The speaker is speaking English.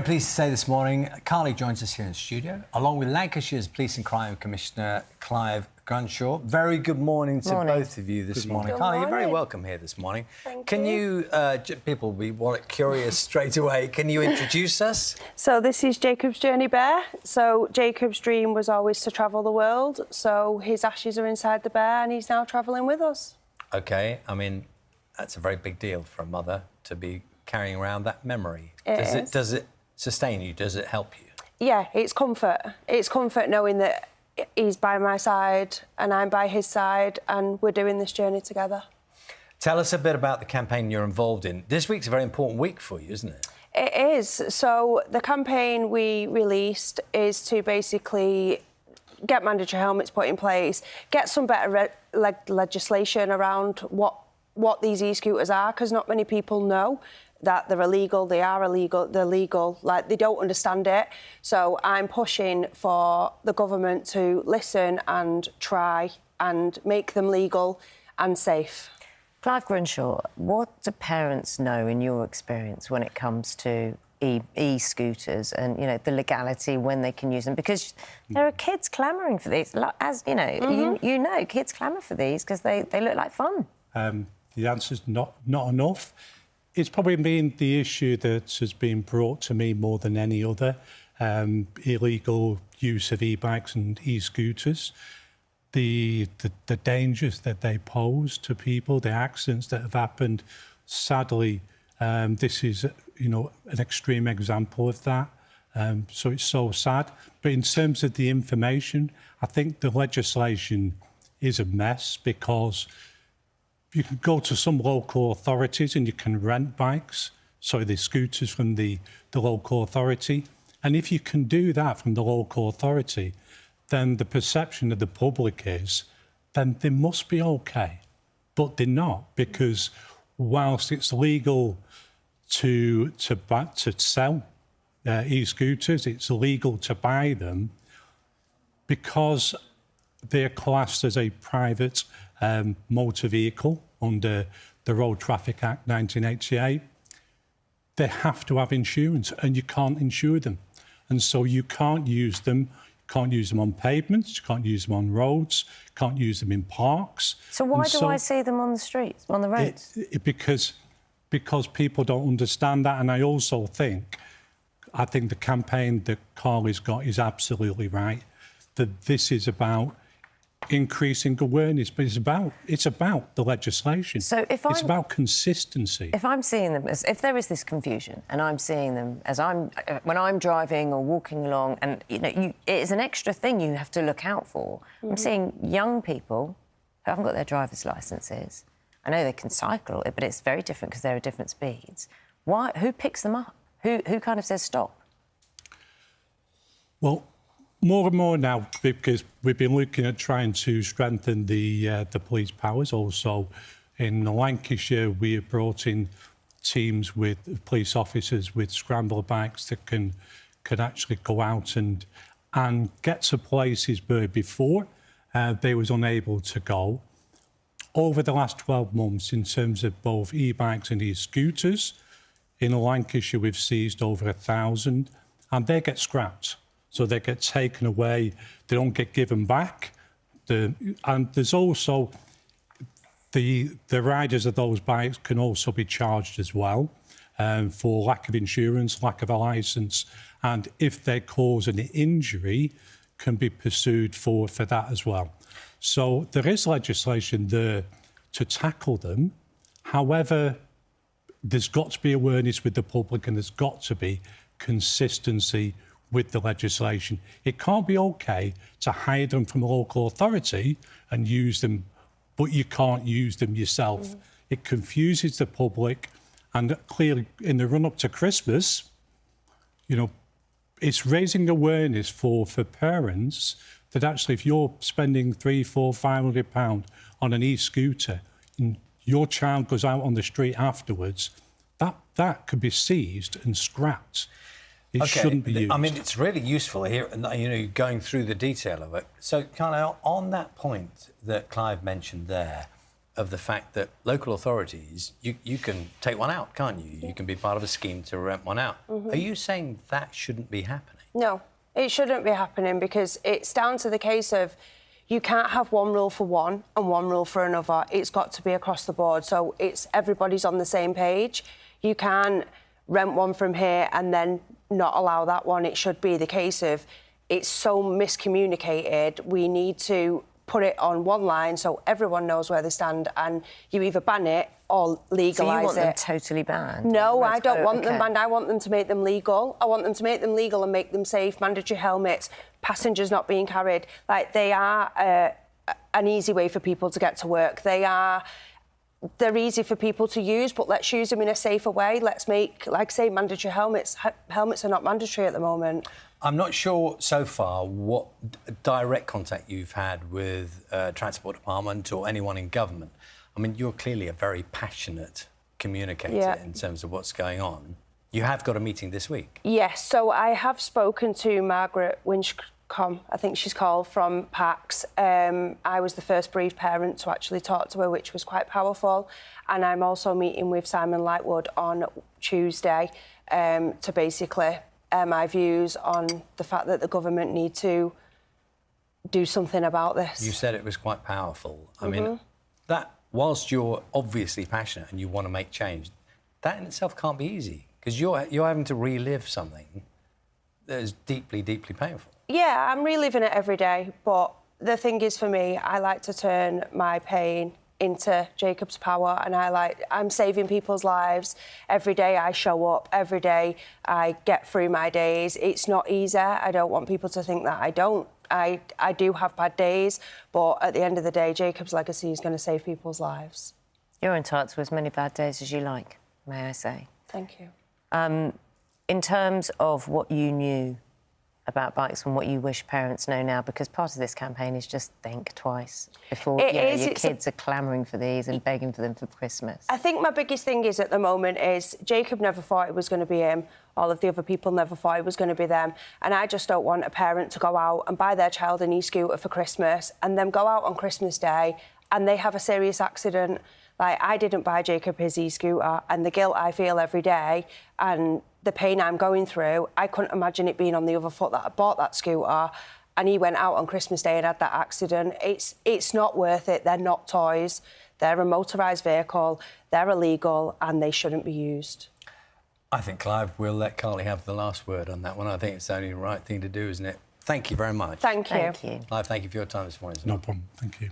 Pleased to say this morning, Carly joins us here in the studio, along with Lancashire's Police and Crime Commissioner, Clive Grunshaw. Very good morning to both of you this morning. Carly, you're very welcome here this morning. Thank you. People will be curious straight away. Can you introduce us? So this is Jacob's Journey Bear. So Jacob's dream was always to travel the world. So his ashes are inside the bear and he's now travelling with us. OK, I mean, that's a very big deal for a mother to be carrying around that memory. Does it sustain you? Does it help you? Yeah, it's comfort. It's comfort knowing that he's by my side and I'm by his side and we're doing this journey together. Tell us a bit about the campaign you're involved in. This week's a very important week for you, isn't it? It is. So the campaign we released is to basically get mandatory helmets put in place, get some better legislation around what these e-scooters are, because not many people know that they're illegal, they are illegal, they're legal, like, they don't understand it. So I'm pushing for the government to listen and try and make them legal and safe. Clive Grunshaw, what do parents know, in your experience, when it comes to e-scooters and, you know, the legality, when they can use them? Because there are kids clamouring for these. As, you know, you know, kids clamour for these because they look like fun. The answer's not enough. It's probably been the issue that has been brought to me more than any other, illegal use of e-bikes and e-scooters, the dangers that they pose to people, the accidents that have happened. Sadly, this is, you know, an extreme example of that. So it's so sad. But in terms of the information, I think the legislation is a mess, because you can go to some local authorities and you can rent bikes, so the scooters from the local authority. And if you can do that from the local authority, then the perception of the public is, then they must be OK. But they're not, because whilst it's legal to sell e-scooters, it's illegal to buy them, because they're classed as a private motor vehicle under the Road Traffic Act 1988. They have to have insurance, and you can't insure them. And so you can't use them. You can't use them on pavements, you can't use them on roads, you can't use them in parks. So why do I see them on the streets, on the roads? Because people don't understand that. And I also think the campaign that Carly's got is absolutely right, that this is about increasing awareness, but it's about the legislation. So it's about consistency. If I'm seeing them, if there is this confusion, and I'm seeing them as when I'm driving or walking along, and you know, it is an extra thing you have to look out for. I'm seeing young people who haven't got their driver's licences. I know they can cycle, but it's very different because there are different speeds. Why? Who picks them up? Who kind of says stop? Well, more and more now, because we've been looking at trying to strengthen the police powers. Also, in Lancashire, we have brought in teams with police officers with scrambler bikes that can actually go out and get to places where before they was unable to go. Over the last 12 months, in terms of both e-bikes and e-scooters, in Lancashire we've seized over 1,000, and they get scrapped. So they get taken away, they don't get given back. And there's also the riders of those bikes can also be charged as well for lack of insurance, lack of a licence, and if they cause an injury, can be pursued for that as well. So there is legislation there to tackle them. However, there's got to be awareness with the public, and there's got to be consistency with the legislation. It can't be OK to hire them from a local authority and use them, but you can't use them yourself. It confuses the public, and clearly in the run-up to Christmas, you know, it's raising awareness for parents that actually if you're spending £300, £400, £500 on an e-scooter and your child goes out on the street afterwards, that could be seized and scrapped. It shouldn't be used. I mean, it's really useful here, you know, going through the detail of it. So, kind of on that point that Clive mentioned there, of the fact that local authorities, you can take one out, can't you? You can be part of a scheme to rent one out. Are you saying that shouldn't be happening? No, it shouldn't be happening because it's down to the case of you can't have one rule for one and one rule for another. It's got to be across the board. So it's everybody's on the same page. You can't rent one from here and then not allow that one. It should be the case of it's so miscommunicated. We need to put it on one line so everyone knows where they stand, and you either ban it or legalise it. So you want them totally banned? No, I don't want them banned. I want them to make them legal. I want them to make them legal and make them safe. Mandatory helmets, passengers not being carried. Like, they are an easy way for people to get to work. They're easy for people to use, but let's use them in a safer way. Let's make, like, say, mandatory helmets. Helmets are not mandatory at the moment. I'm not sure so far what direct contact you've had with Transport Department or anyone in government. I mean, you're clearly a very passionate communicator in terms of what's going on. You have got a meeting this week. Yes, so I have spoken to Margaret Winchcombe, I think she's called, from PAX. I was the first bereaved parent to actually talk to her, which was quite powerful. And I'm also meeting with Simon Lightwood on Tuesday to basically my views on the fact that the government need to do something about this. You said it was quite powerful. I mean, that, whilst you're obviously passionate and you want to make change, that in itself can't be easy, because you're having to relive something that is deeply, deeply painful. Yeah, I'm reliving it every day, but the thing is, for me, I like to turn my pain into Jacob's power, and I'm saving people's lives. Every day I show up, every day I get through my days. It's not easy. I don't want people to think that I don't. I do have bad days, but at the end of the day, Jacob's legacy is going to save people's lives. You're entitled to as many bad days as you like, may I say. Thank you. In terms of what you knew about bikes and what you wish parents know now, because part of this campaign is just think twice before your kids are clamouring for these and begging for them for Christmas. I think my biggest thing is at the moment is Jacob never thought it was going to be him. All of the other people never thought it was going to be them. And I just don't want a parent to go out and buy their child an e-scooter for Christmas and then go out on Christmas Day and they have a serious accident. Like, I didn't buy Jacob his e-scooter, and the guilt I feel every day and the pain I'm going through, I couldn't imagine it being on the other foot that I bought that scooter and he went out on Christmas Day and had that accident. It's not worth it. They're not toys. They're a motorised vehicle. They're illegal and they shouldn't be used. I think, Clive, we'll let Carly have the last word on that one. I think it's the only right thing to do, isn't it? Thank you very much. Thank you. Thank you. Clive, thank you for your time this morning. No problem. Thank you.